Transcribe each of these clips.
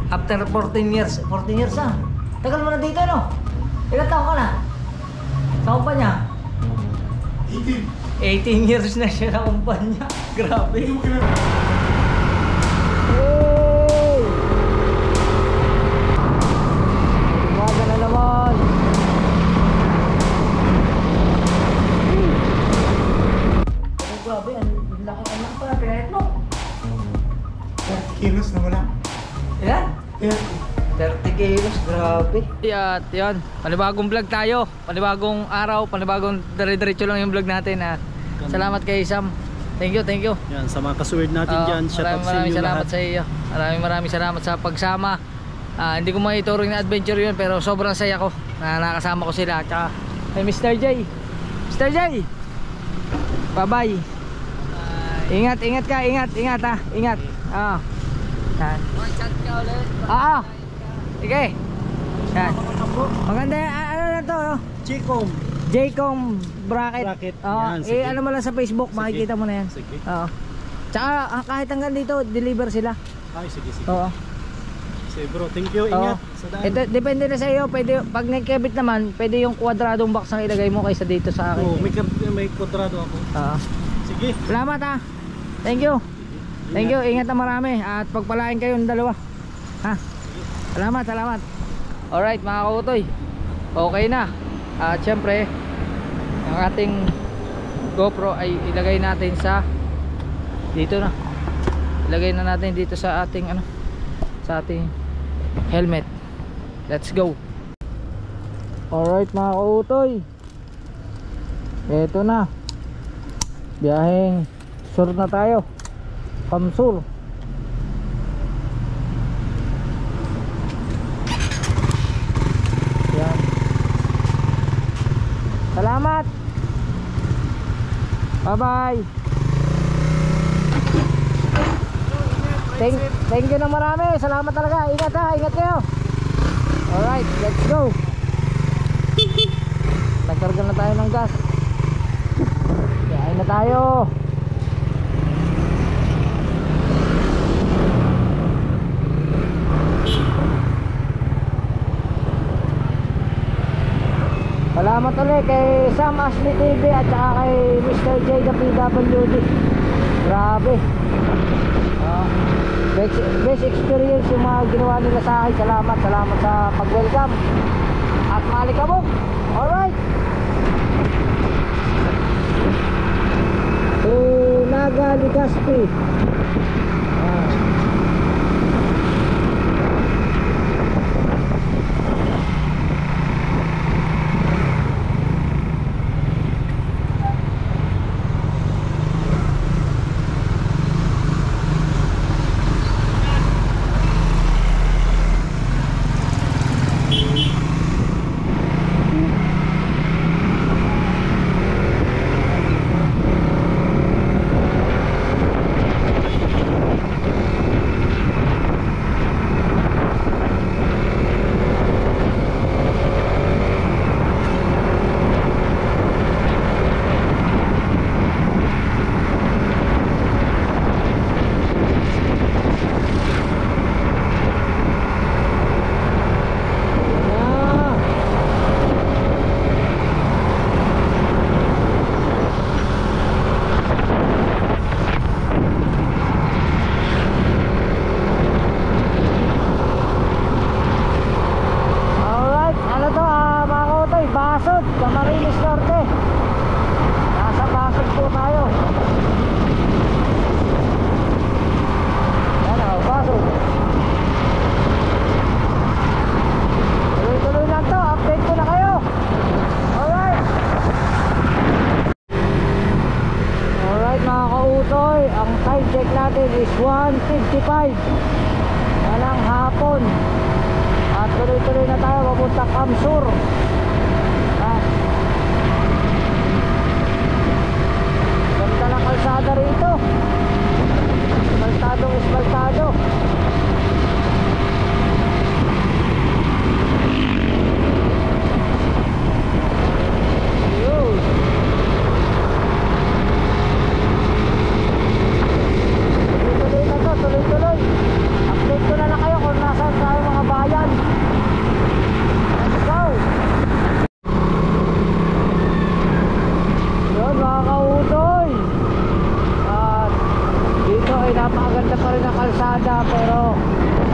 After 14 years. 14 years ah. Tagal mo na dito, no? Ilan taon ka na? Sa kumpanya? 18 years na siya sa kumpanya. Grabe. Hey! Umaga na naman. Oh, grabe. Ang laki anak pa. Pinahit mo. 30 kilos na wala. Ilan? 30 30. kilos, grabe. At yun, panibagong vlog tayo. Panibagong araw, panibagong dire-diretso lang yung vlog natin. At salamat kay Sam. Thank you, thank you. Yan, sa mga kasuwid natin dyan, shout out sa inyo salamat lahat. sa iyo. Maraming salamat sa pagsama. Hindi ko maituring na adventure yun, pero sobrang saya ko na nakasama ko sila. Tsaka kay Mr. J. Mr. J! Bye-bye. Ingat ka, ingat ha. Ingat. Yan. Chat ka ulit. Sige. Yan. Maganda yan. Ano na to? Chicom. Jcom bracket. Yan, sige. Ano mo lang sa Facebook, Sige. makikita mo na yan. Sige. Tsaka kahit hanggang dito, deliver sila. Ay, sige. Oo. Sige bro, thank you. Ingat sa daan. Ito, depende na sa iyo. Pwede, pag nagkabit naman, pwede yung kwadradong box ang ilagay mo kaysa dito sa akin. Oh, may kwadrado ako. Sige. Salamat ha. Thank you. Thank you. Ingat na marami. At pagpalain kayo ng dalawa. Ha? Salamat. Alright mga kautoy. Okay na. At syempre, ang ating GoPro ay ilagay natin sa dito na. Ilagay na natin dito sa ating sa ating helmet. Let's go. Alright mga kautoy. Ito na. Biyaheng sur na tayo. Kamsur. Yan. Salamat. Bye bye. Thank you na marami. Salamat talaga. Ingat ha. Ingat kayo. Alright, let's go. Nagkarga na tayo ng gas. Kain na tayo. Salamat ulit kay Sam Ashley TV at saka kay Mr. J the PWD. Grabe. Best experience yung mga ginawa nila sa akin. Salamat sa pag-welcome at malikabok. Alright. Naga Legazpi. is 1:55 walang hapon at tuloy-tuloy na tayo papunta Kamsur. Ganda ng kalsada rito, espaltado. Tuloy-tuloy. Update ko na lang kayo kung nasaan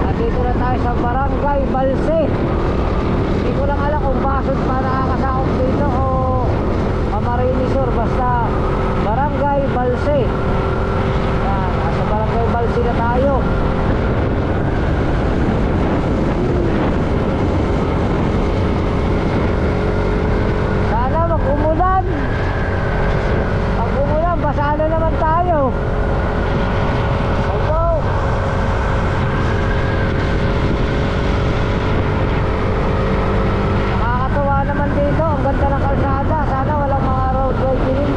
At dito na tayo sa Barangay Balse. Hindi ko lang alam kung Basod pa nakakasakop dito o Camarines Sur. Basta Barangay Balse. Yan, nasa Barangay Balse na tayo. Sana mag-umulan. Pag umulan, basa na naman tayo. Opo. Nakakatuwa naman dito. Ang ganda ng kalsada. Sana walang mga road widening.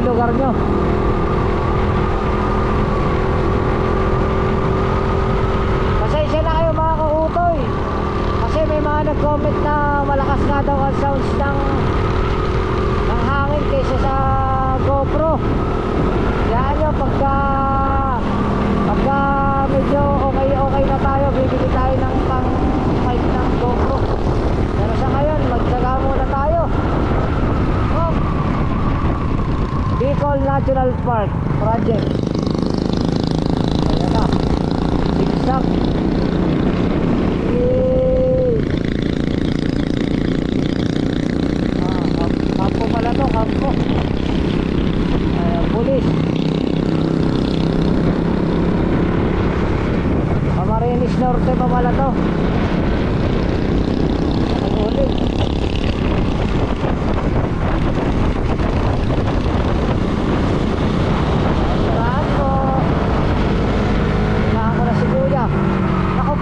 lugar nyo. Pasensya na kayo mga kautoy, kasi may mga nag-comment na malakas nga daw ang sounds ng hangin kaysa sa GoPro. Kaya nyo pagka medyo okay na tayo, bibili tayo ng pang mic ng GoPro. Pero sa ngayon magtsaga muna tayo. Bicol Natural Park Project. Ayan na, zigzag. Kampo pala to, kampo. Pulis. Camarines Norte pa pala to. Ang ulit.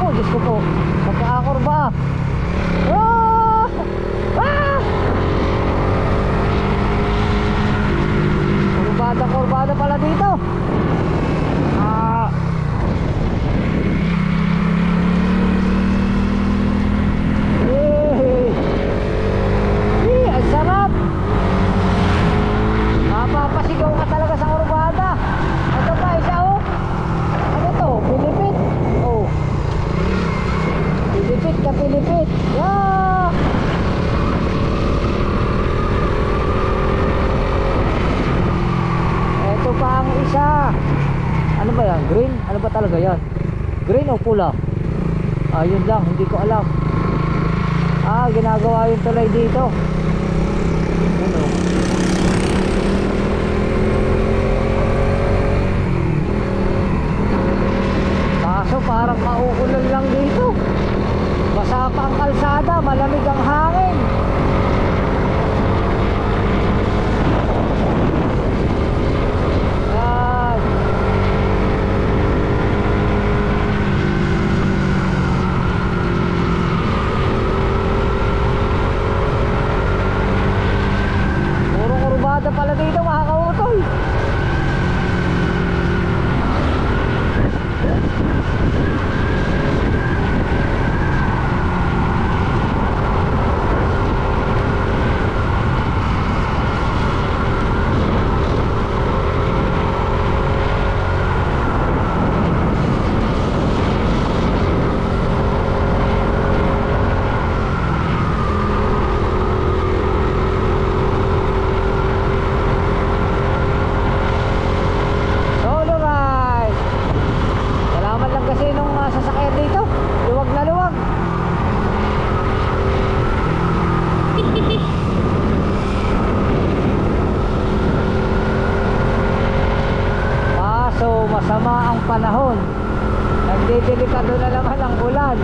Diyos ko po, magkakakurba. Ah! Ah! Kurbada pala dito. Ang sarap. Napapasigaw ka talaga sa kurbada. Ito pa, isa oh. Ano to? Pilipit. Oh. Pilipit ka, pilipit. Yeah! Ito pa ang isa. Ano ba yan? Green? Ano ba talaga yan? Green. green o pula? Yun lang, hindi ko alam. Ginagawa yung tulay dito. Yun o. Kaso parang mauulan lang dito. Basa pa ang kalsada, malamig ang hangin. Yan. Puro kurbada pala dito mga kautol. Solo ride. Salamat lang kasi nung sasakyan dito. Luwag na luwag. Kaso masama ang panahon. Nagdedelikado na naman ang ulan.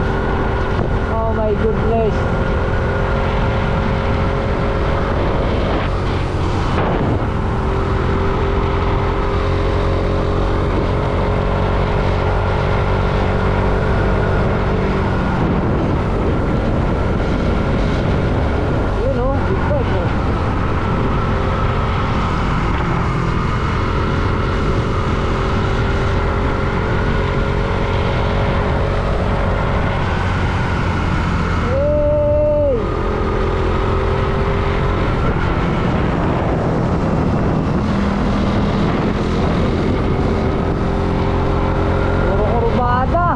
Oh my goodness. Yun o, big bike o. Hey! Puro kurbada.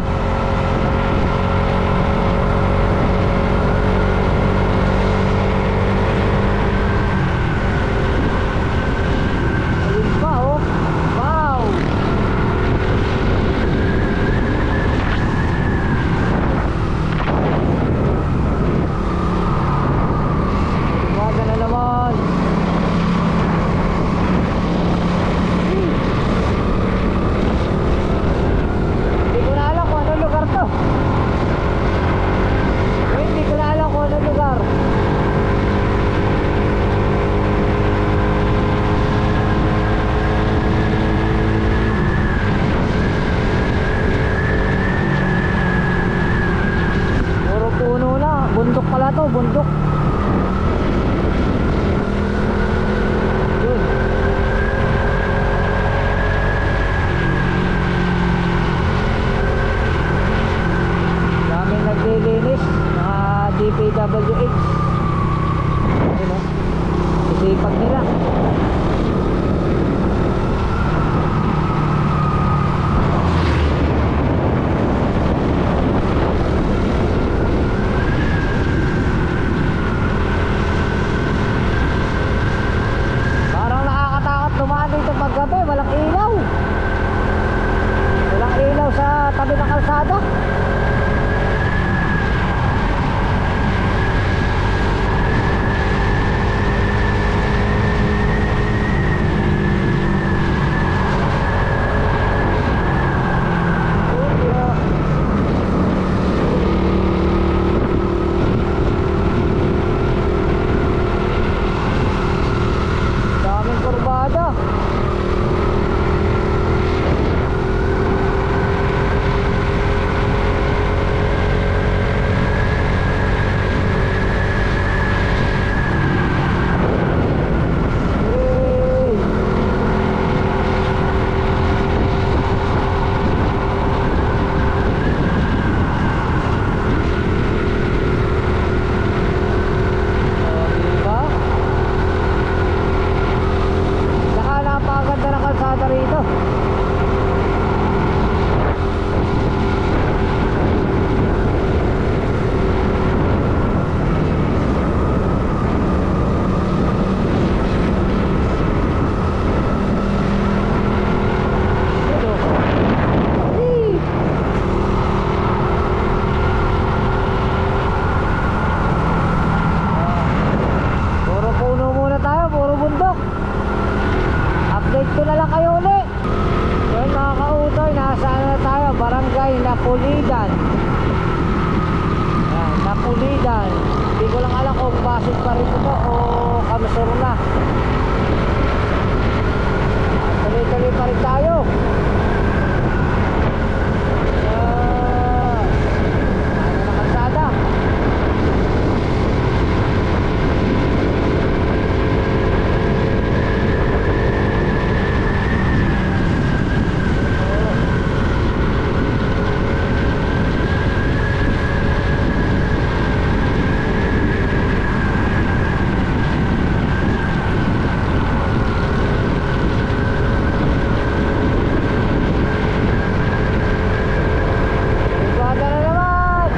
Ayun pa oh. Wow! Kurbada na naman. Hindi ko na alam kung anong lugar to. Hindi ko na alam kung anong lugar. Puro puno na. Bundok pala to, bundok. Yun. Daming naglilinis, mga DPWH. Ayun o. Isipag nila. Parang nakakatakot dumaan dito paggabi, walang ilaw. Walang ilaw sa tabi ng kalsada. Napulidan. Yan, Napulidan. Hindi ko lang alam kung Pasig pa rin ito o Kamasur na. Tuloy-tuloy pa rin tayo. Ano na kalsada? Ligwada na naman.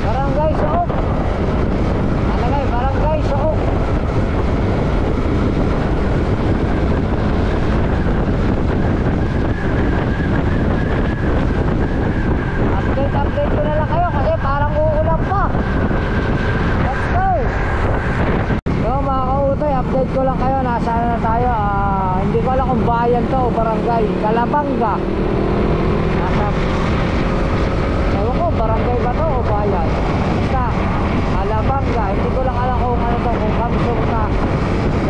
Barangay Sook. Alagay, Barangay Sook. Update ko na lang kayo kasi parang uulan pa. Let's go. So mga kautoy, update ko lang kayo. Nasaan na tayo? Hindi ko alam kung bayan to o barangay. Calabanga. Nasa, ewan ko, barangay ba to o bayan? Basta, Calabanga. Hindi ko lang alam kung ano to, kung Kamsur na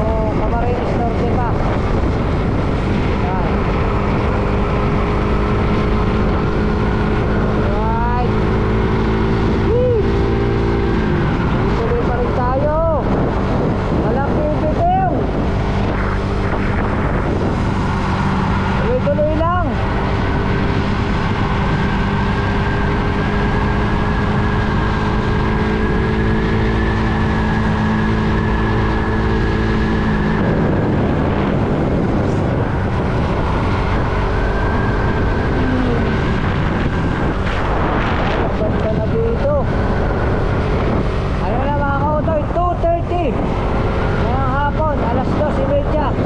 o Camarines Norte ka. Yan. Alright. Woo! Tuloy pa rin tayo. Walang bibitiw. Tuloy-tuloy lang. Banda na dito. Ano na mga kautoy, 2:30 ngayong hapon, alas 2:30.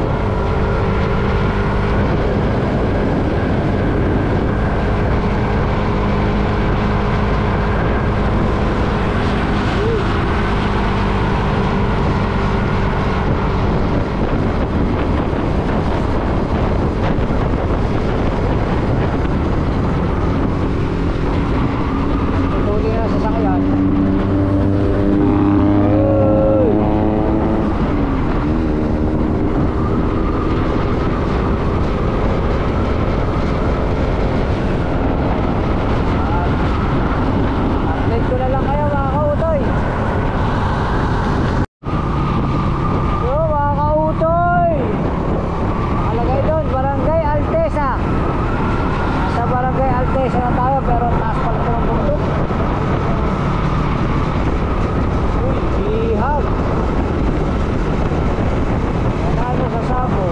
Tutuloy na sa sakyan. Uy! Update ko na lang kayo mga kautoy. So mga kautoy, nakalagay doon Barangay Altesa. Nasa Barangay Altesa na tayo pero taas pala ito ng bundok. Uy, ihag. Nanalo sa sabo.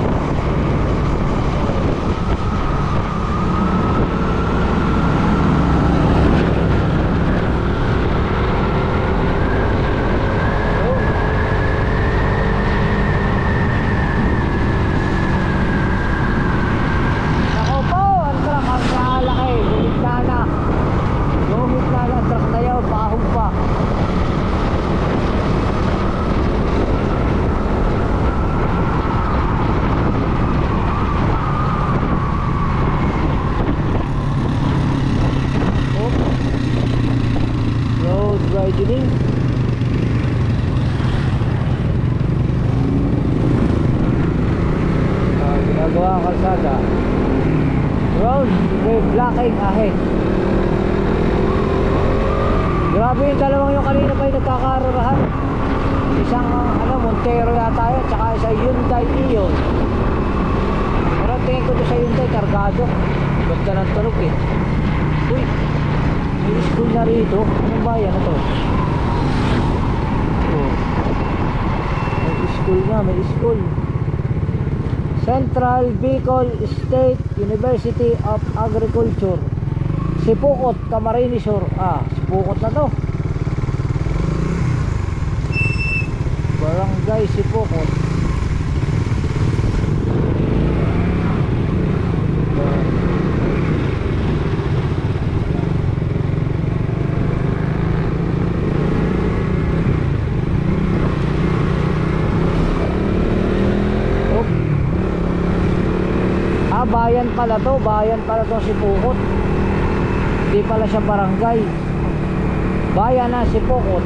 Ako po, ang truck ang kalaki. Lumit na na truck na yun, bahog pa. Oh. Road widening. Ginagawa ang kalsada. Road blocking ahead. Grabe yung dalawang yung kanina pa yung nagkakararahan. Isang Montero yata yun, tsaka isa Hyundai Ion. Pero tingin ko doon sa Hyundai kargado. Ganda ng tunog eh. Uy, may school na rito. Anong bayan na to? Oh. May school na, may school. Central Bicol State University of Agriculture, Sipukot, Camarines Sur. Sipukot na to. Barangay Sipukot. bayan pala to, bayan pala to Sipukot. Hindi pala siya barangay. Bayan na Sipukot.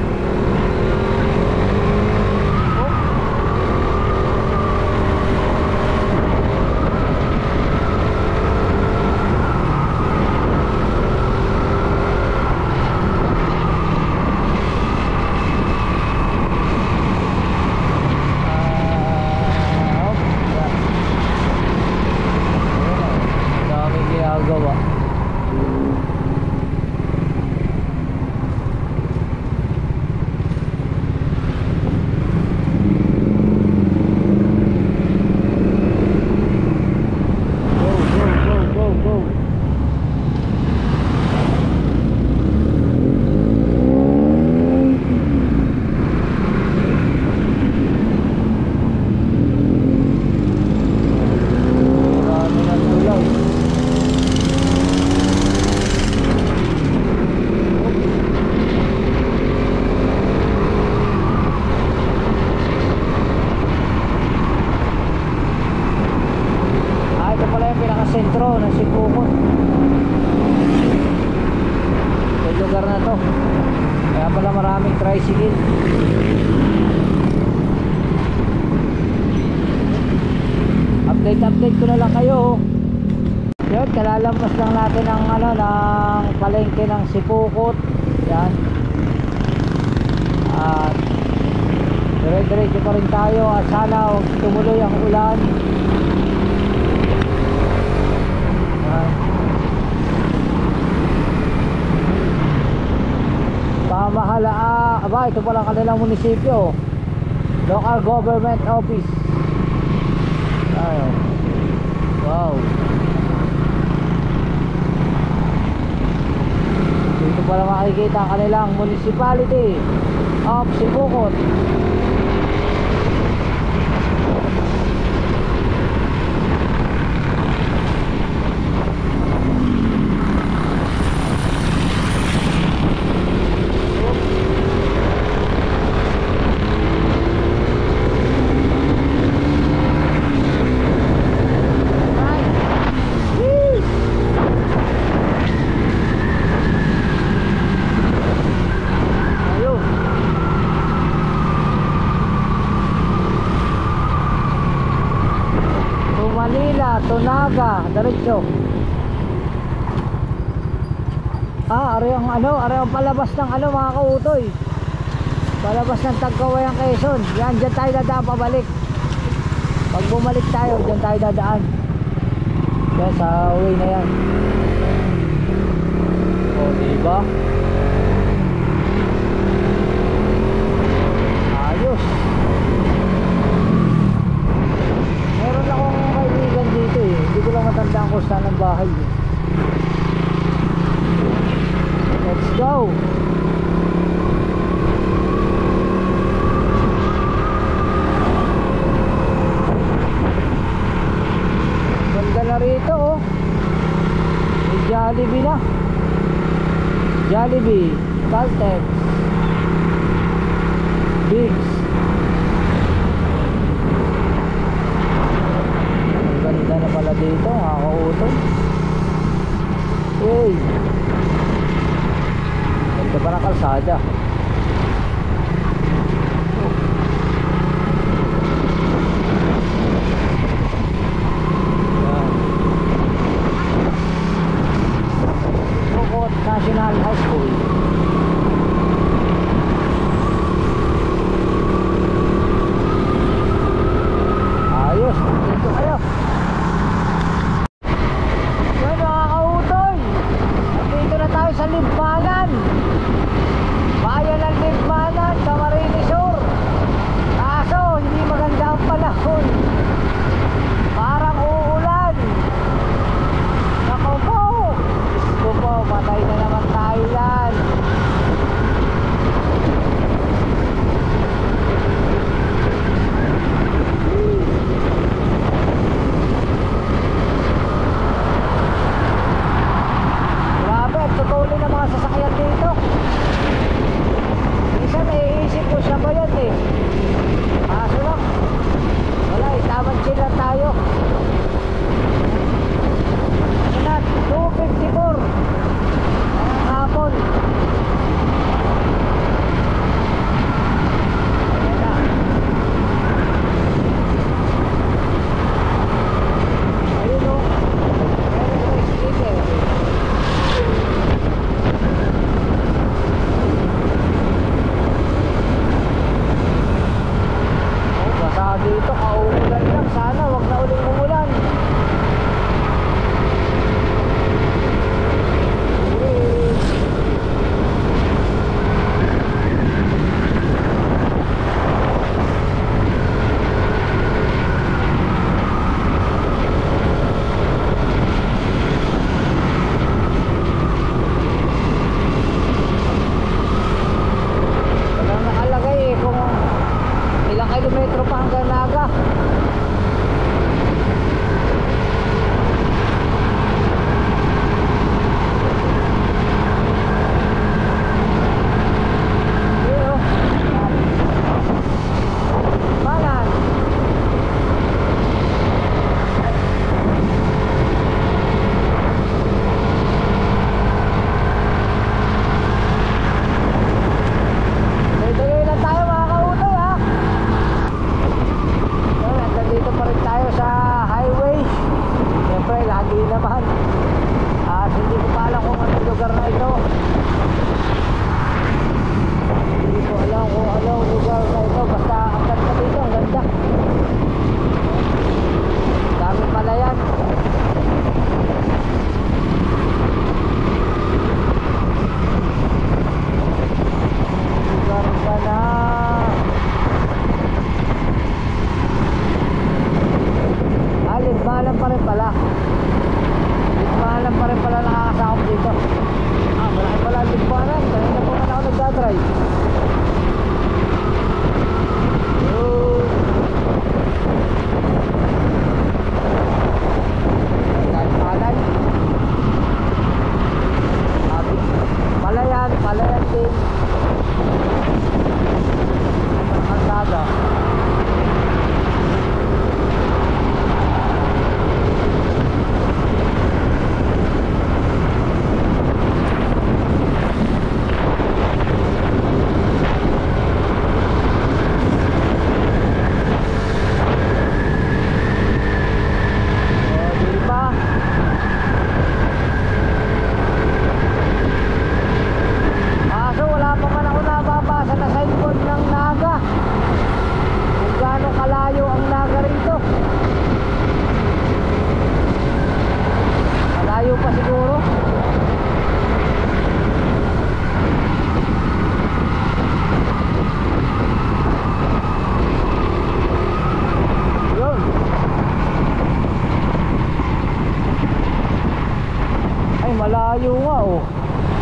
Sentro ng Sipukot. Sa lugar na to. Kaya pala maraming tricycle. Update ko na lang kayo. Yun, kalalampas lang natin ang ng palengke ng Sipukot. Yan. At dire-diretso pa rin tayo at sana huwag tumuloy ang ulan. Pamahalaan, ito pala kanilang munisipyo, local government office. Ayun. Wow, dito pala makikita ang kanilang municipality of Sipukot. Tonaga, diretso. Are ang palabas ng mga kautoy. Palabas ng Tagkawayan, Quezon. Yan, dyan tayo dadaan pabalik. Pag bumalik tayo, dyan tayo dadaan. Yan, sa way na yan. O, diba? Ayos. Meron akong kaibigan dito eh. Hindi ko lang matandaan kung saan ang bahay eh. Let's go. Ganda na rito oh. May Jollibee na. Jollibee, Caltex, Biggs. Ganda na pala dito, nakakautong. Hey, ganda pa ng kalsada. Sipukot National High School. Ayos, dito kayo. Yan mga kautoy, dito na tayo sa Limpanan, bayan naman. At hindi ko pa alam kung anong lugar na ito. Hindi ko alam kung anong lugar na ito. Basta ang ganda dito, ang ganda. Dami pala yan. Lugar ka na. Ligmalan pa rin pala. Ligmalan pa rin pala nakakasakop dito. Malaki pala ligmalan. Kanina po na ako nagdadrive. Ligmalan. Palayan. Palayan din. Ang daga. Malayo nga oh.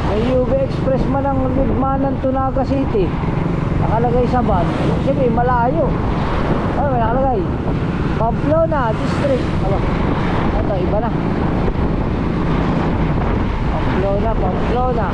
May UV Express man ang Ligmanan to Naga City. Nakalagay sa van. Siyempre malayo. Ano may nakalagay? Pamplona District. Aba, ito iba na. Pamplona.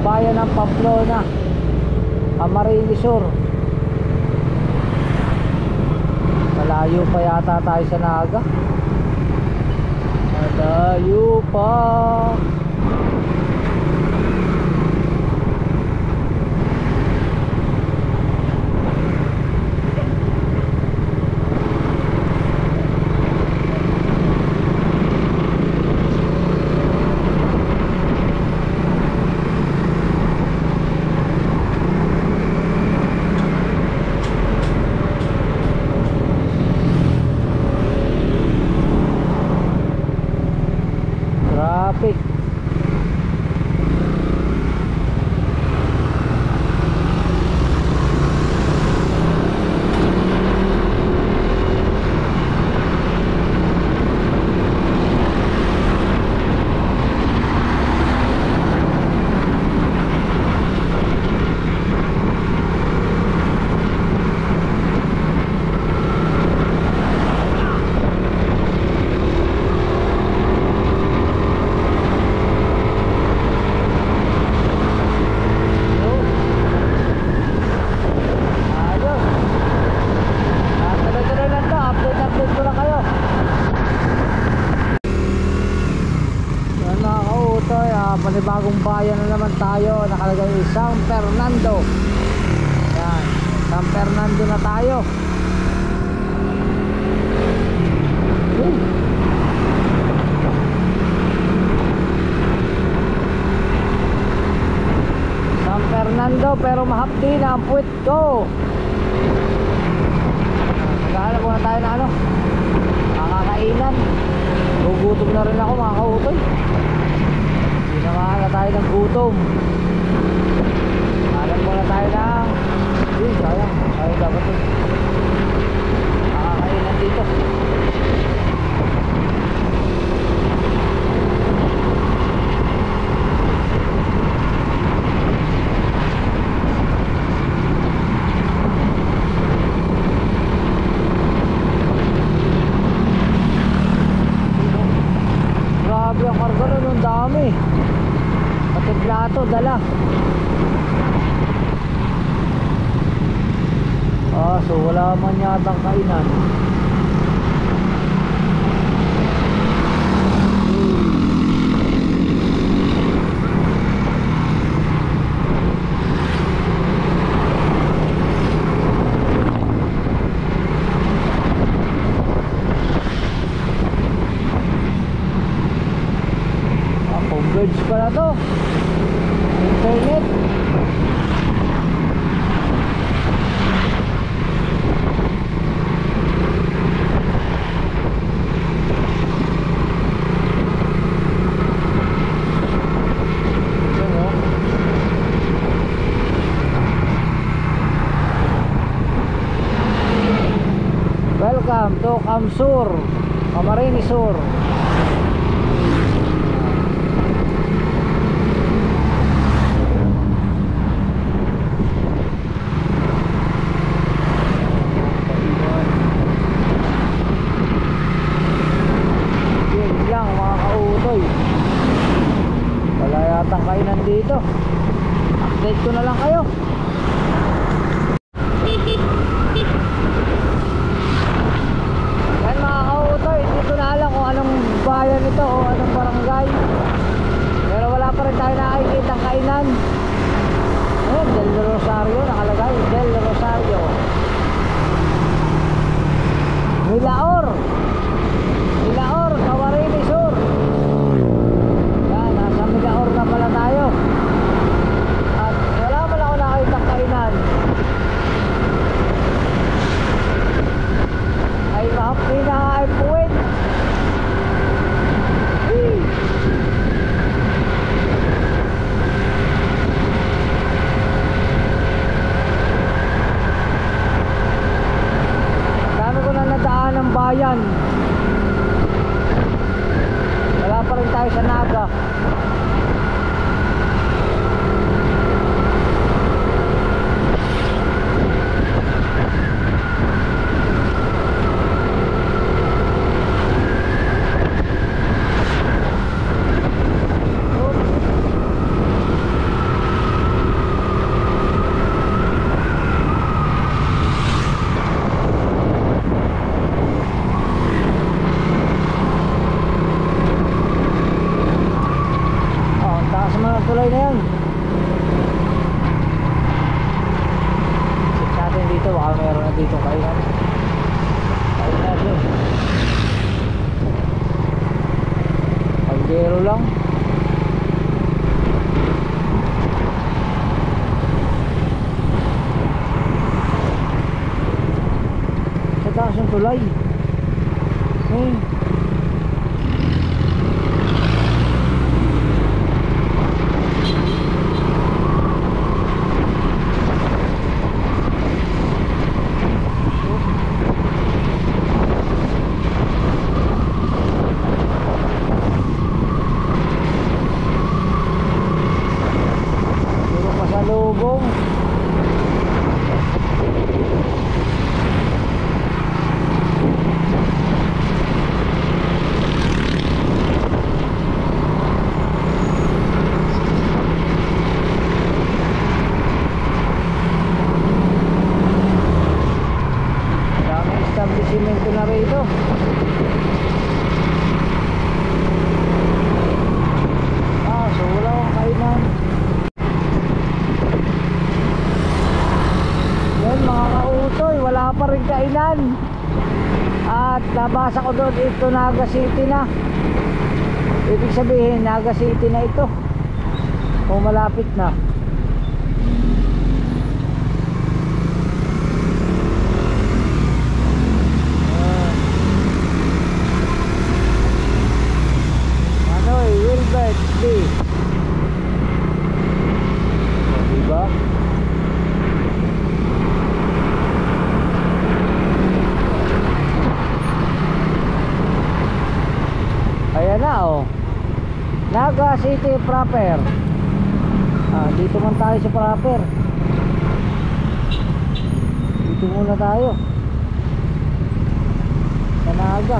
Bayan ng Pamplona, Camarines Sur. Malayo pa yata tayo sa Naga. Malayo pa. Traffic. Panibagong bayan na naman tayo. Nakalagay San Fernando. Yan, San Fernando na tayo. San Fernando pero mahapdi na ang puwit ko. Naghahanap muna tayo na ano, makakainan. Gugutom na rin ako mga kautoy. Sinamahan na tayo ng gutom. Hanap muna tayo ng sayang, ayaw dapat ito. Makakainan dito. dami. Pati plato, dala. So wala man yatang kainan. Converge pala to. Internet. Welcome to Camsur, Camarines Sur. Wala yatang kainan dito. Update ko na lang kayo. Yan mga kautoy, hindi ko na alam kung anong bayan ito o anong barangay, pero wala pa rin tayo nakikita ang kainan. Ayan, Del Rosario nakalagay, Del Rosario Milaor, Camarines Sur. Yan, nasa Milaor na pala tayo. At wala man ako nakita ang kainan. Ay mahapli na ay puwet. Dami ko na nadaan ng bayan. Wala pa rin tayo sa Naga. Tuloy na yan. Check natin dito, baka meron na dito kainan. Kainan yun. Pagdero lang. Sa taas yung tulay. Establishmento na rito. So wala akong kainan. Yan mga kautoy, wala pa rin kainan. At nabasa ko doon, ito Naga City na. Ibig sabihin Naga City na ito, kung malapit na. Wilbert Lee. Diba? Ayan na oh, Naga City proper. Dito man tayo sa proper. Dito muna tayo sa Naga.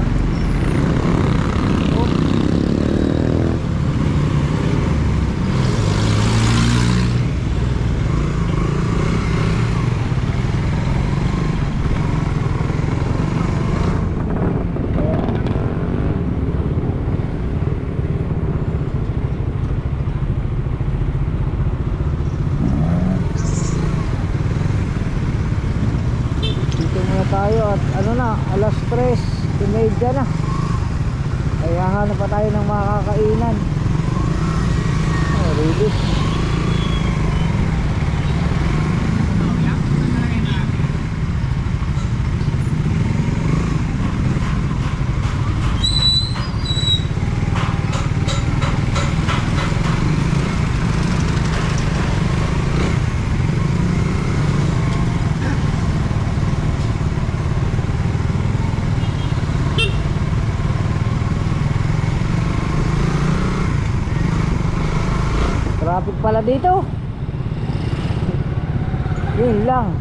tayo at ano na, alas 3:30 na. Kaya hanap pa tayo ng makakainan. Oh, really? Traffic pala dito. Yun lang.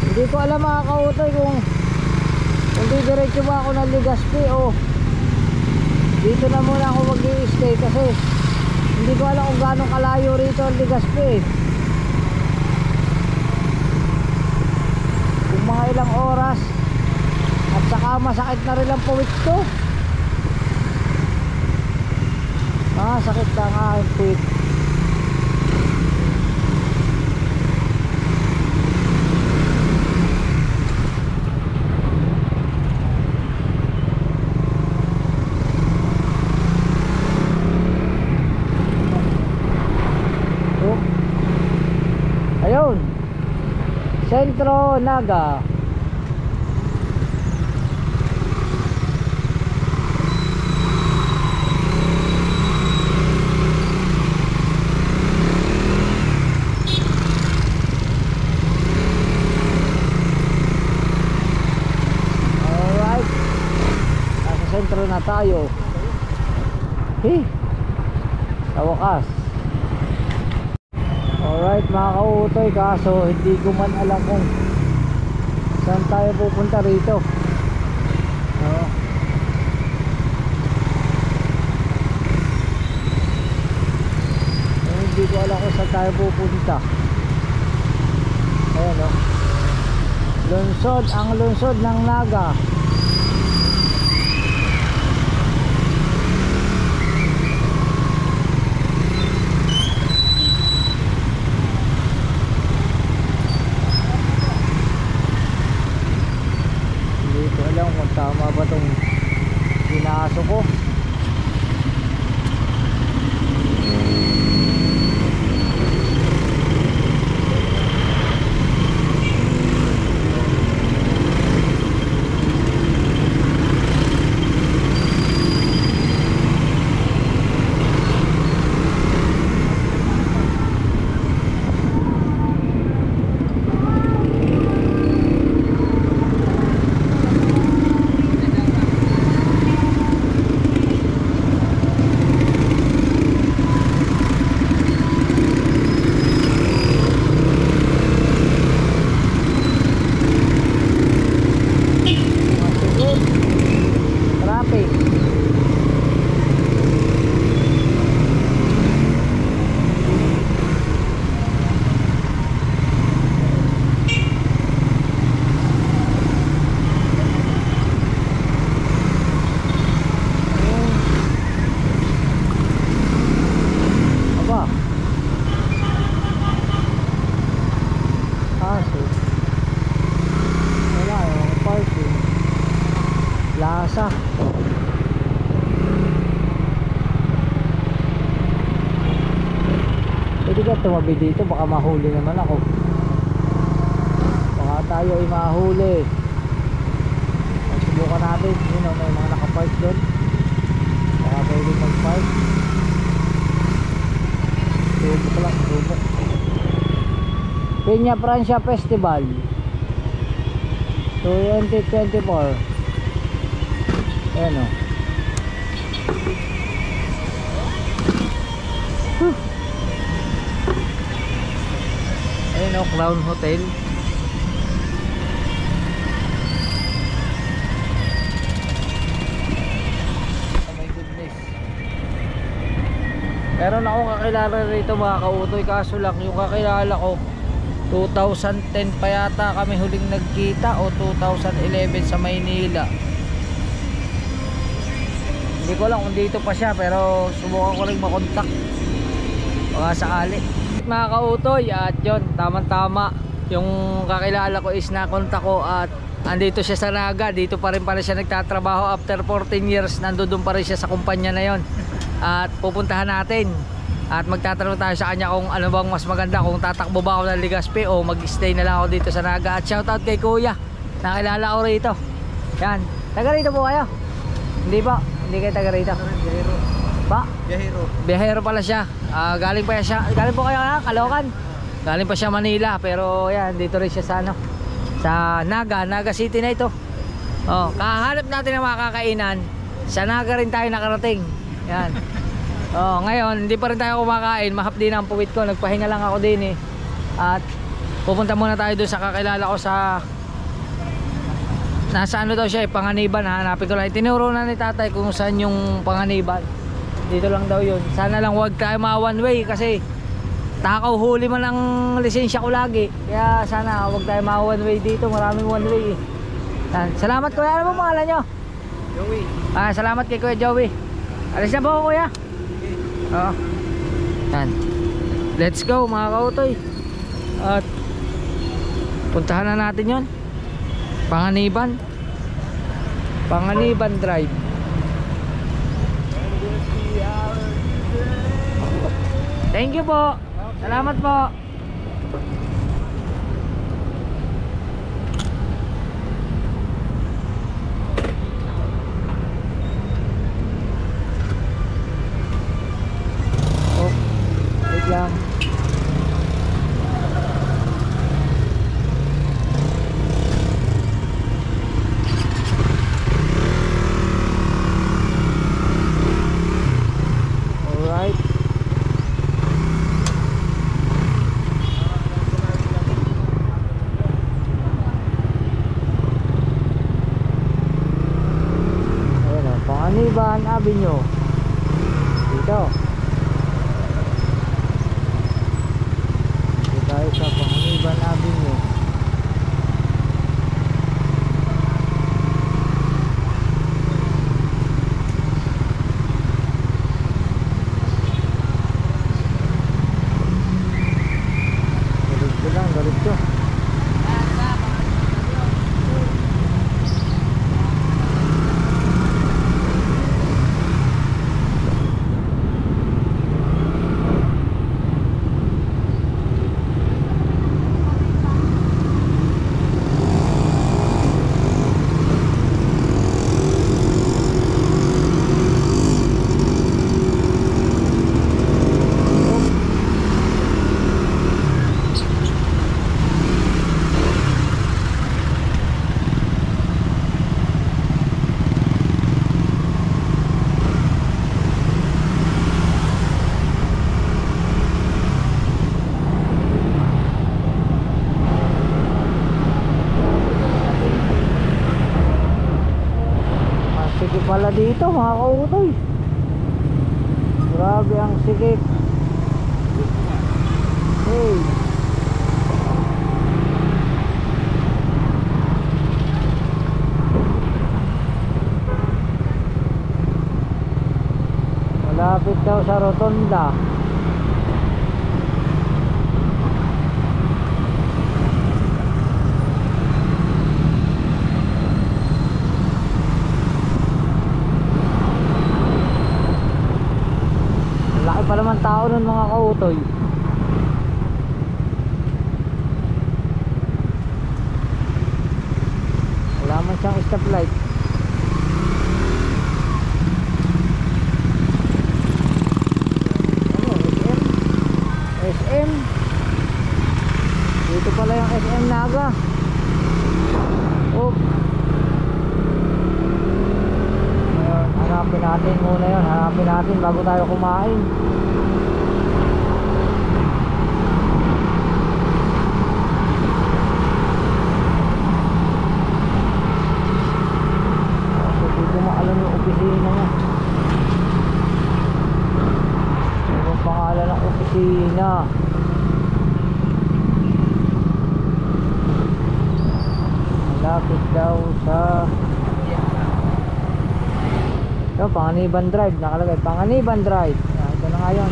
Hindi ko alam mga kautoy kung didiretso ba ako ng Legazpi o dito na muna ako mag-i-stay kasi hindi ko alam kung gaano kalayo rito ang Legazpi. Kung mga ilang oras. At saka masakit na rin ang puwit ko. Sakit na nga ang puwit. Oh. Ayun. Sentro Naga. Sentro na tayo. Sa wakas. Alright mga kautoy, kaso hindi ko man alam kung saan tayo pupunta rito. Hindi ko alam kung saan tayo pupunta. Ayan o. Lungsod, ang lungsod ng Naga. Kung tama ba itong pinasok ko. Plaza. Pwede ka tumabi dito, baka mahuli naman ako. Baka tayo ay mahuli. Subukan natin, yun o, may mga nakapark doon. Baka pwede mag-park. Subok lang, subok. Peña Francia Festival 2024. Ayan o. Ayan o, Crown Hotel. Oh my goodness. Meron akong kakilala rito mga kautoy, kaso lang yung kakilala ko 2010 pa yata kami huling nagkita o 2011 sa Maynila. Hindi ko lang kung dito pa siya, pero subukan ko rin makontak. baka sakali. Mga kautoy, at yun, tamang-tama yung kakilala ko is nakontak ko at andito siya sa Naga. Dito pa rin pala siya nagtatrabaho after 14 years. Nandoon pa rin siya sa kumpanya na yon. At pupuntahan natin at magtatanong tayo sa kanya kung ano bang mas maganda, kung tatakbo ba ako ng Legazpi o mag-stay na lang ako dito sa Naga. At shoutout kay Kuya, nakilala ko rito. Yan, taga rito po kayo? Hindi po, hindi kayo taga rito. Biyahero. Ba? Biyahero. Biyahero pala siya. Galing pa siya. Galing po kayo Caloocan. Galing pa siya Manila, pero yan, dito rin siya sa ano, sa Naga City na ito. Oh, kahanap natin ng mga kakainan. Sa Naga rin tayo nakarating. Yan. Oh, ngayon hindi pa rin tayo kumakain. Mahapdi na ang puwit ko. Nagpahinga lang ako din eh. At pupunta muna tayo doon sa kakilala ko sa nasa ano daw siya, Panganiban. Hanapin ko lang. Tinuro na ni tatay kung saan yung Panganiban. Dito lang daw yun. Sana lang wag tayo one way kasi takaw huli man ang lisensya ko lagi. Kaya sana wag tayo one way dito. Maraming one way eh. Yan. Salamat kuya. Ano mo pangalan nyo? Joey. Salamat kay Kuya Joey. Alis na po ako kuya. Oo. Yan. Let's go mga kautoy. At puntahan na natin yon. Panganiban Drive. Thank you po. Salamat po. Oh, wait lang. Alright. Panganiban Avenue. Dito. Dito tayo sa Panganiban Avenue. Galit lang, galit ko. Sikip pala dito mga kautoy. Grabe ang sikip. Hey. Malapit daw sa rotonda. Laki pa naman tao nun mga kautoy. Wala man siyang stoplight. Ano, SM? Dito pala yung SM Naga. Oh. Hanapin natin muna yun. Hanapin natin bago tayo kumain. Hindi ko maalam yung opisina niya. Ano ang pangalan ng opisina? Malapit daw sa Panganiban Drive, nakalagay Panganiban Drive. Ito na nga yun.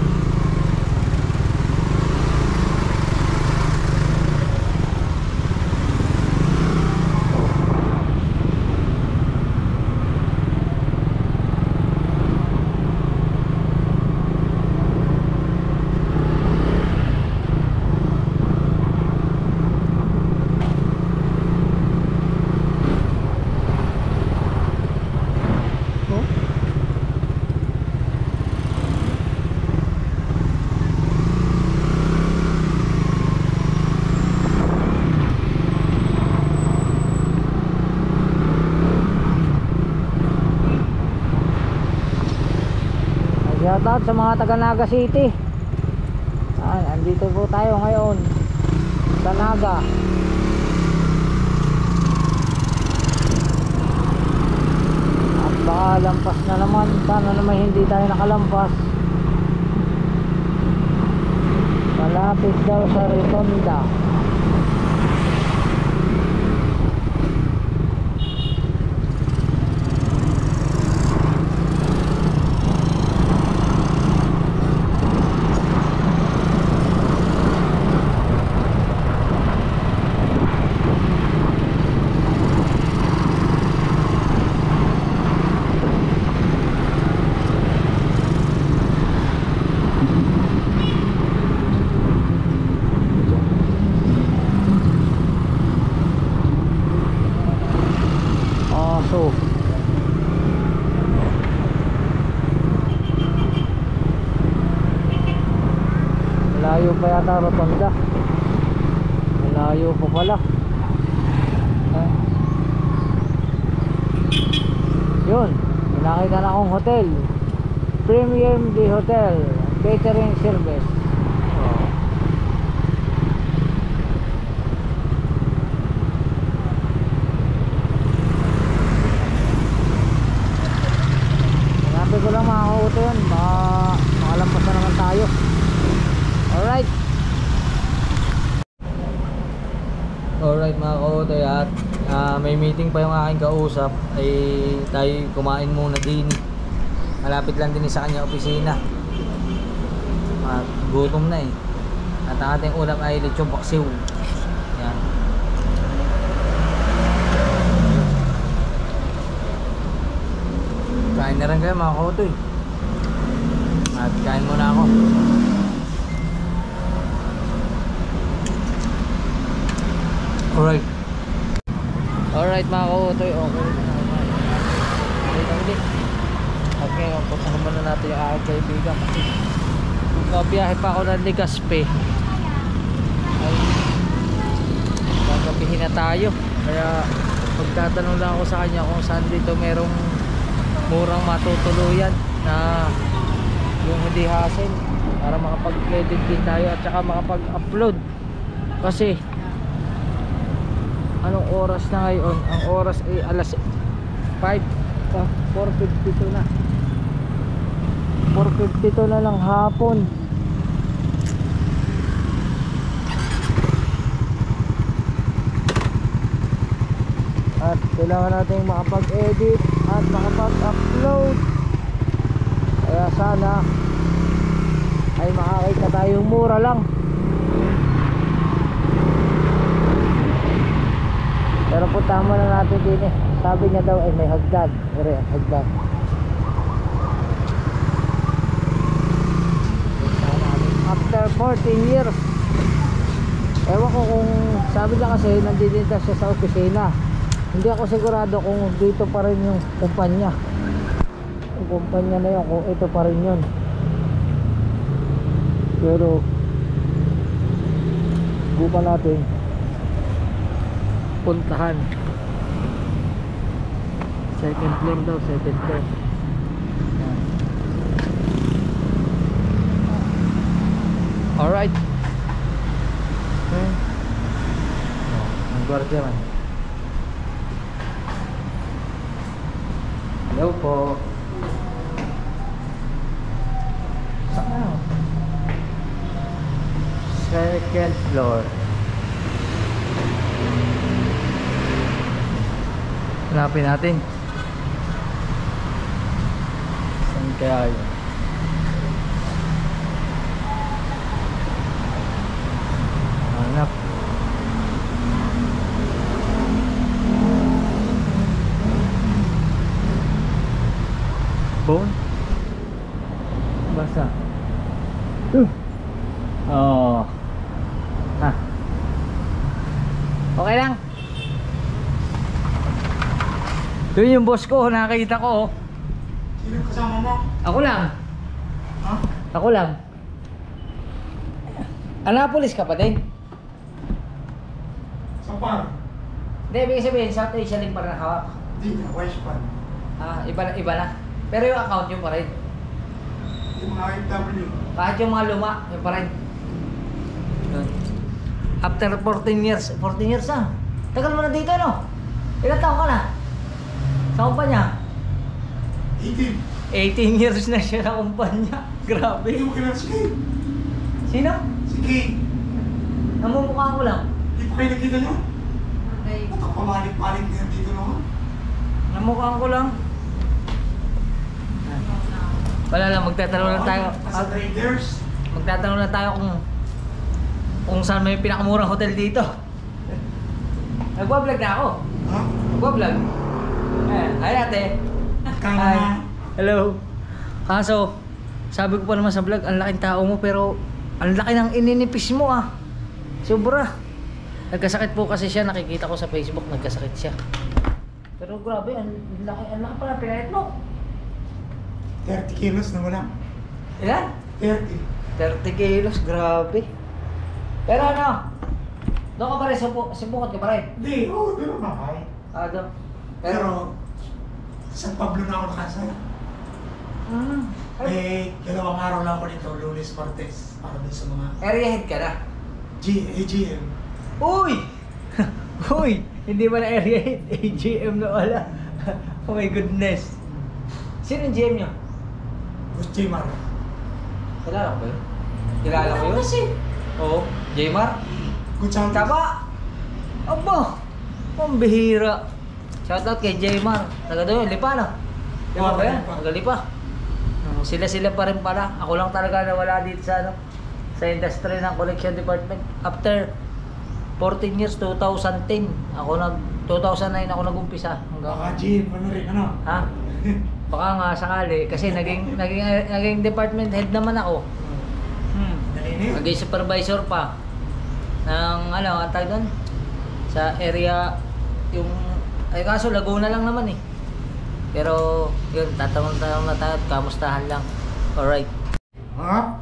Shoutout sa mga taga Naga City. Andito po tayo ngayon sa Naga. At baka lampas na naman. Sana naman hindi tayo nakalampas. Malapit daw sa Rotonda. So malayo pa yata Rotonda. Malayo pa pala. Yun, nakita na akong hotel, Premium D Hotel, catering service. Ko lang mga kauto yun, makalampas na naman tayo. Alright mga kauto, at may meeting pa yung aking kausap, ay tayo kumain muna din. Malapit lang din sa kanya opisina at gutom na at ang ating ulam ay lechon paksiw. Yan. Kain na rin kayo mga kautoy. At kain muna ako. Alright mga kautoy. Okay. Okay, puntahan muna natin yung aking kaibigan. Kabiyahe pa ako ng Legazpi. Ay, gagabihin na tayo. Kaya magtatanong lang ako sa kanya kung saan dito merong murang matutuluyan na yung hindi hassle, para makapag-edit din tayo at saka makapag-upload. Kasi anong oras na ngayon? Ang oras ay alas 5, 4:52 na. 4:52 na lang hapon. At kailangan natin makapag-edit at makapag-upload. Kaya sana ay makakita tayong mura lang. Pero puntahan muna natin din eh. Sabi niya daw ay may hagdan. Ere, hagdan. After 14 years. Ewan ko kung, sabi niya kasi nandito siya sa opisina. Hindi ako sigurado kung dito pa rin yung kumpanya. Yung kumpanya na yun, kung ito pa rin yun. Pero buka natin puntahan. Second floor daw, second floor. Alright. Okay. Ang gwardiya man. Hello po. Saan? Second floor. Hanapin natin. Saan kaya yun? Hanap. Bone? Basa. Oh. Ha. Okay lang. Doon yung boss ko, nakakita ko. Sino kasama mo? Ako lang. Ha? Ako lang. Annapolis ka pa din? Sa par? Hindi, ibig sabihin, South Asia link pa rin hawak. Hindi na, wise pan. Ah, iba na. Pero yung account nyo pa rin. Hindi yung mga IW. Kahit yung mga luma, yun pa rin. Yun. After 14 years, 14 years na. Tagal mo na dito, no? Ilan taon ka na? Sa kumpanya? 18. 18 years na siya sa kumpanya. Grabe. Hindi mo kilala si Kay. Sino? Si Kay. Namumukha ko lang. Hindi pa kayo nakita niya. Ba't pamalik-malik na yan dito naman? Namukha ko lang. Wala lang, magtatanong lang tayo. Nasa traders. Magtatanong lang tayo kung saan may pinakamurang hotel dito. Nagwa-vlog na ako. Ha? Nagwa-vlog. Hi ate. Kaya Hi. na. Hello. Kaso, sabi ko pa naman sa vlog, ang laking tao mo pero ang laki ng ininipis mo ah. Sobra. Nagkasakit po kasi siya, nakikita ko sa Facebook, nagkasakit siya. Pero grabe, ang laki pala pinayat mo. 30 kilos na wala. Ilan? 30. 30 kilos, grabe. Pero ano, doon ka pa rin, subukot ka pa rin. Hindi, oo, doon naman kay. Doon. Pero, San Pablo na ako nakasaya. Dalawang araw lang ako dito, Lunes, Martes, para din sa mga Area head ka na. AGM. Uy! Uy! Hindi ba na area head? AGM na wala. Oh my goodness. Sino yung GM nyo? Boss Jmar. Kilala ko ba yun? Kilala ko yun? Oo. Jmar? Good sound. Taba! Aba! Pambihira. Shoutout kay Jmar. Taga doon, Lipa na. Lipa ba yan? Lipa. Taga Lipa. Sila pa rin pala. Ako lang talaga nawala dito sa sa industry ng collection department. After 14 years, 2010. 2009 ako nag-umpisa. Baka GM ano rin, ano? Ha? Baka nga sakali kasi naging department head naman ako. Nalinig. Naging supervisor pa ng ang tawag doon sa area yung ay kaso Laguna lang naman eh. Pero yun, tatanong na tayo at kamustahan lang. Alright. Ha?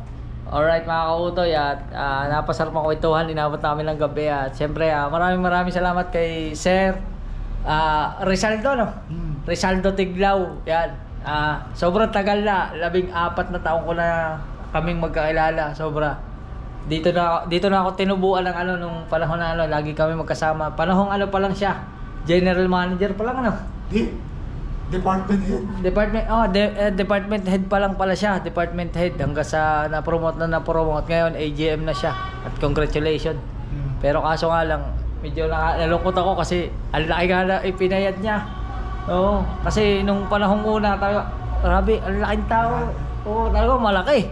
Alright mga kautoy at napasarap ang kwentuhan, inabot namin ng gabi at syempre maraming salamat kay Sir Rizaldo no? Rizaldo Tiglaw, yan. Sobrang tagal na, 14 na taon ko na kaming magkakilala, sobra. Dito na ako tinubuan ng nung panahon na lagi kami magkasama. Panahong pa lang siya. General manager pa lang Di. Department head. Department head pa lang pala siya, department head hanggang sa na-promote ngayon AGM na siya. At congratulations. Pero kaso nga lang medyo nalungkot ako kasi ang laki nga na ipinayad niya. Oo, kasi nung panahong una tayo, grabe, ang laking tao. Oo, talaga malaki.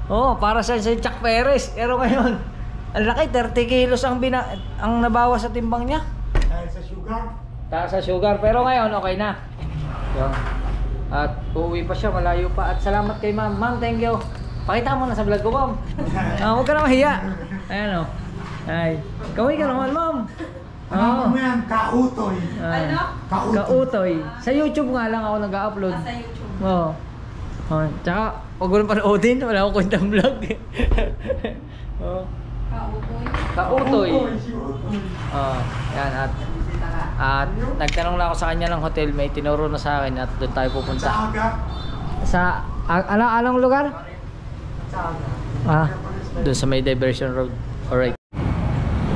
Oo, para sa Chuck Perez. Pero ngayon, ang laki, 30 kilos ang nabawas sa timbang niya. Dahil sa sugar. Taas sa sugar, pero ngayon okay na. Yun. At uuwi pa siya, malayo pa. At salamat kay ma'am. Ma'am, thank you. Pakita mo na sa vlog ko, ma'am. Huwag ka na mahiya. Ayan o. Ay. Kaway ka naman, ma'am. Ano mo yan? Kautoy. Kautoy. Sa YouTube nga lang ako nag-upload. Sa YouTube. Oo. Tsaka, huwag mo rin panoodin. Wala akong kwentang vlog. Oo. Kautoy. Si Utoy. Yan. At nagtanong na ako sa kanya ng hotel. May tinuro na sa akin at doon tayo pupunta. Sa aga. Sa anong lugar? Doon sa may diversion road. Alright.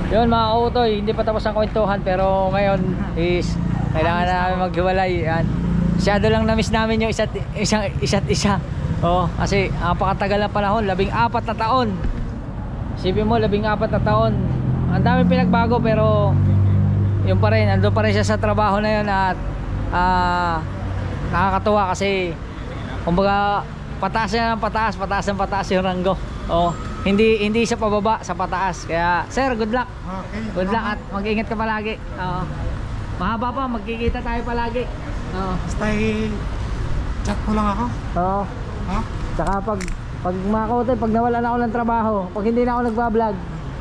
Yun mga kautoy, hindi pa tapos ang kwentuhan pero ngayon is kailangan na namin maghiwalay. Yan. Masyado lang na-miss namin yung isa't isa. Oo, kasi napakatagal na panahon, 14 na taon. Isipin mo, 14 na taon. Ang daming pinagbago pero yun pa rin, ando pa rin siya sa trabaho na yun at nakakatuwa kasi kumbaga pataas na ng pataas yung ranggo. Oh, hindi siya pababa sa pataas. Kaya sir, good luck. Okay. Good luck at mag-ingat ka palagi. Oo. Mahaba pa, magkikita tayo palagi. Oo. Basta chat mo lang ako. Oo. Ha? Saka pag mga kautoy, pag nawalan ako ng trabaho, pag hindi na ako nagba-vlog,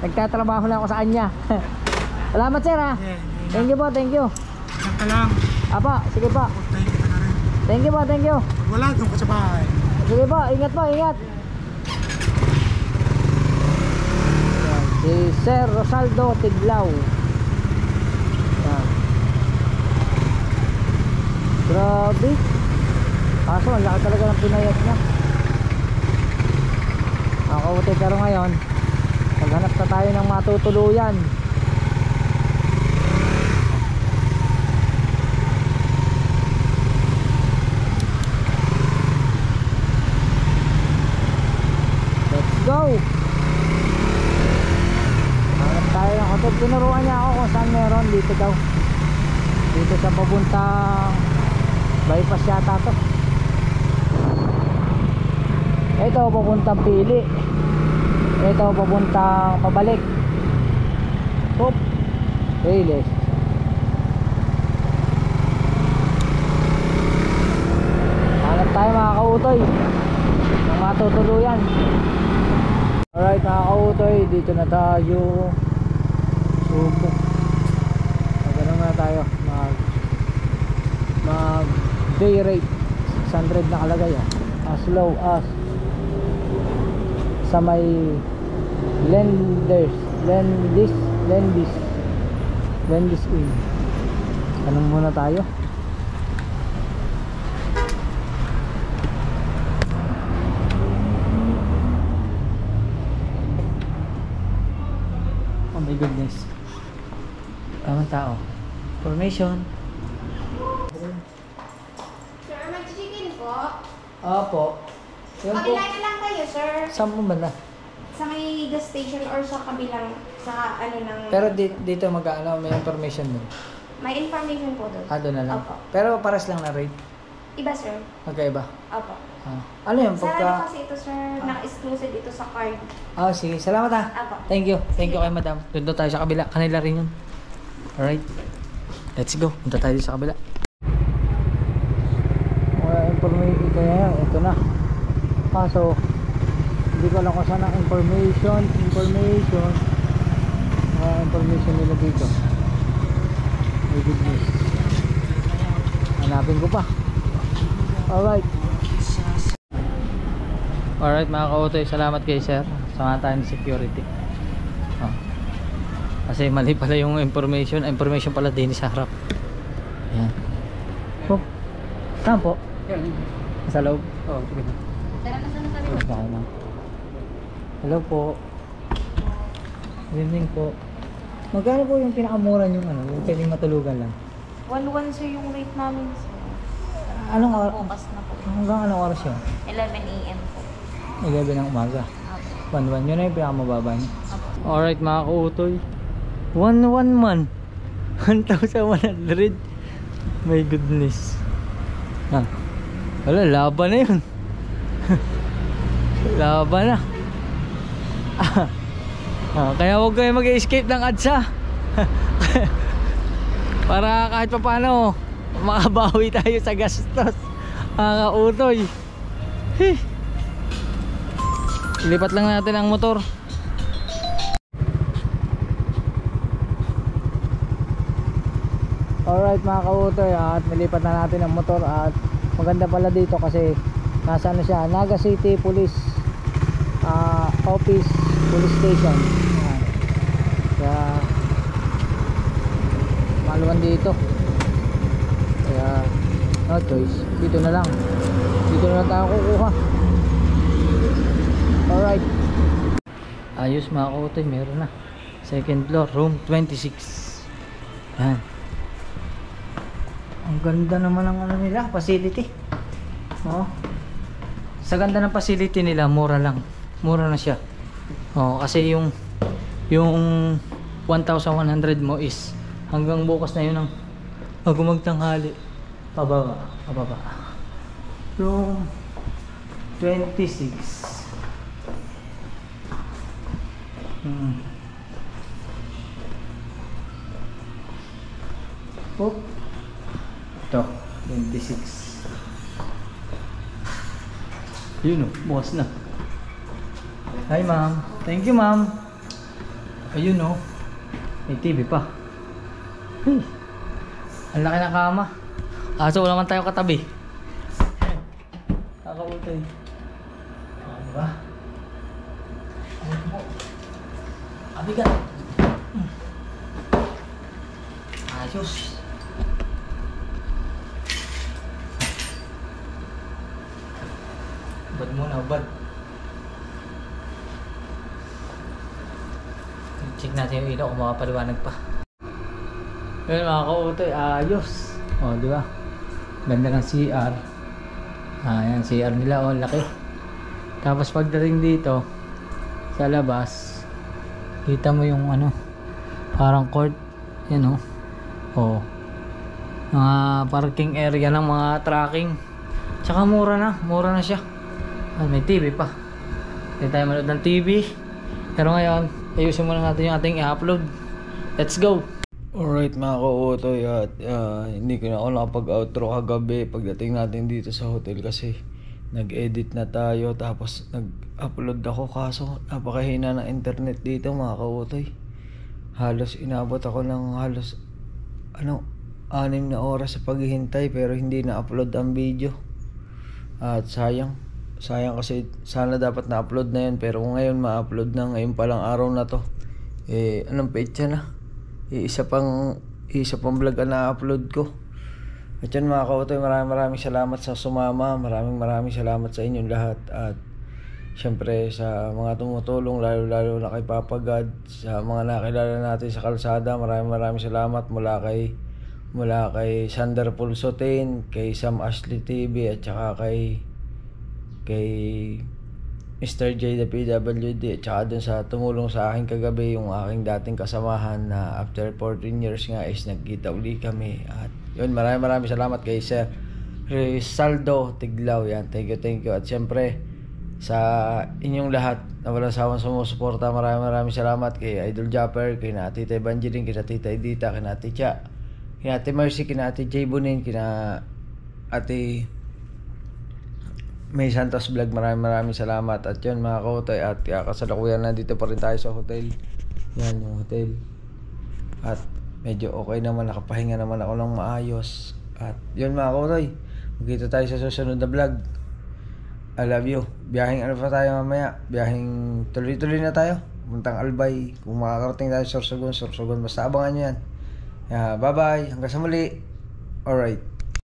nagtatrabaho na ako sa kanya. Salamat sir ha. Thank you po, thank you. Chat ka lang. Apa, sige pa. Thank you na rin. Thank you po, thank you. Pag wala, doon ka sa bahay. Sige po, ingat po, ingat. Si Sir Rosaldo Tiglaw. Yan. Grabe. Kaso ang laki talaga ng pinayat niya. kautoy. Pero ngayon maghanap na tayo ng matutuluyan. Let's go. Hanap tayo ng hotel. Tinuruan niya ako kung saan meron. Dito daw, dito sa papuntang bypass yata to. Ito papuntang Pili. Ito papuntang pabalik. Hop. Reyes. Hanap tayo mga kautoy ng matutuluyan. Alright mga kautoy, dito na tayo. Subok. Magano na tayo. Mag day rate 600 nakalagay as low as sa may Lendis Inn. Tanong muna tayo. Oh my goodness, tamang tao. Formation. Sir, mag-chicken po. Opo. Yun po. Pakilala lang kayo, sir. Saan mo ba na? Sa may gas station or sa kabilang, sa ano ng... Pero dito mag-ano, may information doon. May information po doon. Doon na lang. Opo. Pero pares lang na rate. Iba, sir. Magkaiba. Opo. Ano yun? Sarado Pagka... kasi ito, sir. Naka-exclusive ito sa card. Sige. Salamat ha. Opo. Thank you. Thank you kay madam. Doon daw tayo sa kabila. Kanila rin yun. Alright. Let's go. Punta tayo sa kabila. Information kaya ito na. Kaso hindi ko alam kung saan ang information nila dito. My goodness, hanapin ko pa. Alright mga kautoy, salamat kay sir. Sama tayo ng security. Kasi mali pala yung information pala din sa harap. Ayan. Oh, saan po? Sa loob? Oo, sige na. Hello po. Good evening po. Magkano po yung pinakamura yung yung pwedeng matulugan lang? 1-1, sir, yung rate namin, sir. Anong oras? Bukas na po. Hanggang anong oras yun? 11 a.m. po. 11 ng umaga. Opo. 1-1 yun na yung pinakamababa niya. Opo. Alright mga kautoy, 1-1 man. 1,100. My goodness. Wala, laban na yun. Laban na. Kaya huwag kayo mag-escape ng ADSA. Para kahit pa paano makabawi tayo sa gastos. Mga kautoy. Ilipat lang natin ang motor. Alright mga kautoy, at nilipat na natin ang motor. At maganda pala dito kasi nasa ano siya, Naga City Police Office, Police Station. Ayan. Kaya maluwan dito. Kaya no choice, dito na lang tayo kukuha. Alright, ayos mga kautoy, meron na. Second floor, room 26. Yan. Ang ganda naman ng ano nila, facility. Sa ganda ng facility nila, mura lang. Mura na siya. Kasi yung 1,100 mo is hanggang bukas na yun ang magtanghali. Pababa. Room 26. Ito, 26. Yun bukas na. Hi ma'am. Thank you ma'am. Ayun may TV pa. Ang laki ng kama. So wala man tayo katabi. Kakautoy. Diba? Abigat. Ayos. Bad muna, bad. check natin yung ilaw kung makapaliwanag pa. Yun mga kautoy, ayos. O, di ba? Ganda ng CR. Ayan, CR nila, o, laki. Tapos pagdating dito, sa labas, kita mo yung ano, parang court. Yan o. O. Mga parking area ng mga tracking. Tsaka mura na siya. May TV pa. Hindi tayo manood ng TV. Pero ngayon, ayusin muna natin yung ating i-upload. Let's go! Alright mga kautoy, at hindi ko na ako nakapag-outro kagabi pagdating natin dito sa hotel kasi nag-edit na tayo tapos nag-upload ako, kaso napakahina ng internet dito mga kautoy. Halos inabot ako ng halos 6 na oras sa paghihintay pero hindi na-upload ang video. At sayang kasi sana dapat na-upload na yun, pero kung ngayon ma-upload na, ngayon palang araw na to, anong petsa na? Isa pang vlog ang na-upload ko. At yun mga kautoy, maraming salamat sa sumama, maraming salamat sa inyong lahat, at syempre sa mga tumutulong, lalo na kay Papa God, sa mga nakilala natin sa kalsada, maraming salamat mula kay Sander Pulsotin, kay Sam Ashley TV, at saka kay Mr. J the PWD, at saka dun sa tumulong sa akin kagabi, yung aking dating kasamahan na after 14 years nga is nagkita uli kami. At yun, maraming salamat kay Sir Rizaldo Tiglaw, yan, thank you. At syempre sa inyong lahat na walang sawang sumusuporta, maraming salamat kay Idol Japper, kay Tita Evangeline, kay Tita Edita, kay Tia, kay Ate Mercy, kay Ate J Bonin, kay Ate May Santos Vlog, maraming salamat. At yun mga kautoy, at kasalukuyan na dito pa rin tayo sa hotel. Yan yung hotel. At medyo okay naman, nakapahinga naman ako ng maayos. At yun mga kautoy, magkita tayo sa susunod na vlog. I love you. Biyaheng ano pa tayo mamaya, biyaheng tuloy-tuloy na tayo, puntang Albay. Kung makakarating tayo sa Sorsogon, basta abangan nyo yan. Bye bye, hanggang sa muli. Alright.